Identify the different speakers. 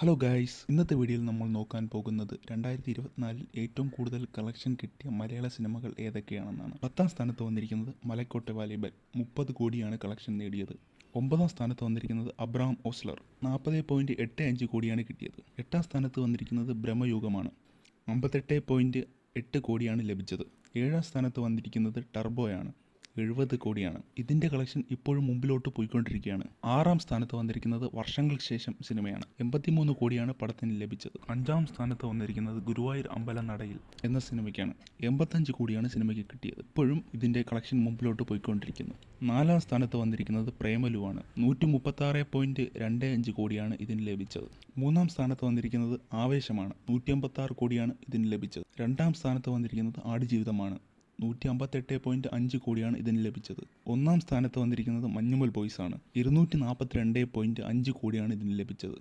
Speaker 1: Hello guys, ഇന്നത്തെ വീഡിയോയിൽ നമ്മൾ നോക്കാൻ പോകുന്നത് 2024 ഏറ്റവും കൂടുതൽ കളക്ഷൻ കിട്ടിയ മലയാള സിനിമകൾ ഏതൊക്കെയാണെന്നാണ്. 10ാം സ്ഥാനത്ത് വന്നിരിക്കുന്നത് മലക്കോട്ടെ വാലിബൻ, 30 കോടിയാണ് കളക്ഷൻ നേടിയത്. 9ാം സ്ഥാനത്ത് വന്നിരിക്കുന്നത് അബ്രഹാം ഓസ്ലർ, 40.85 കോടിയാണ് കിട്ടിയത്. 8ാം സ്ഥാനത്ത് വന്നിരിക്കുന്നത് ബ്രഹ്മയുഗമാണ്, 58.8 കോടിയാണ് ലഭിച്ചത്. 7ാം സ്ഥാനത്ത് വന്നിരിക്കുന്നത് ടർബോയാണ്, 70 കോടിയാണ്. ഇതിൻ്റെ കളക്ഷൻ ഇപ്പോഴും മുമ്പിലോട്ട് പോയിക്കൊണ്ടിരിക്കുകയാണ്. 6ാം സ്ഥാനത്ത് വന്നിരിക്കുന്നത് വർഷങ്ങൾക്ക് ശേഷം സിനിമയാണ്, 83 കോടിയാണ് പടത്തിന് ലഭിച്ചത്. 5ാം സ്ഥാനത്ത് വന്നിരിക്കുന്നത് ഗുരുവായൂർ അമ്പലനടയിൽ എന്ന സിനിമയ്ക്കാണ്, 85 കോടിയാണ് സിനിമയ്ക്ക് കിട്ടിയത്. ഇപ്പോഴും ഇതിൻ്റെ കളക്ഷൻ മുമ്പിലോട്ട് പോയിക്കൊണ്ടിരിക്കുന്നു. 4ാം സ്ഥാനത്ത് വന്നിരിക്കുന്നത് പ്രേമലുവാണ്, 136.25 കോടിയാണ് ഇതിന് ലഭിച്ചത്. 3ാം സ്ഥാനത്ത് വന്നിരിക്കുന്നത് ആവേശമാണ്, 156 കോടിയാണ് ഇതിന് ലഭിച്ചത്. 2ാം സ്ഥാനത്ത് വന്നിരിക്കുന്നത് ആടുജീവിതമാണ്, 158.5 കോടിയാണ് ഇതിന് ലഭിച്ചത്. 1ാം സ്ഥാനത്ത് വന്നിരിക്കുന്നത് മഞ്ഞുമൽ ബോയ്സ് ആണ്, 242.5 കോടിയാണ് ഇതിന് ലഭിച്ചത്.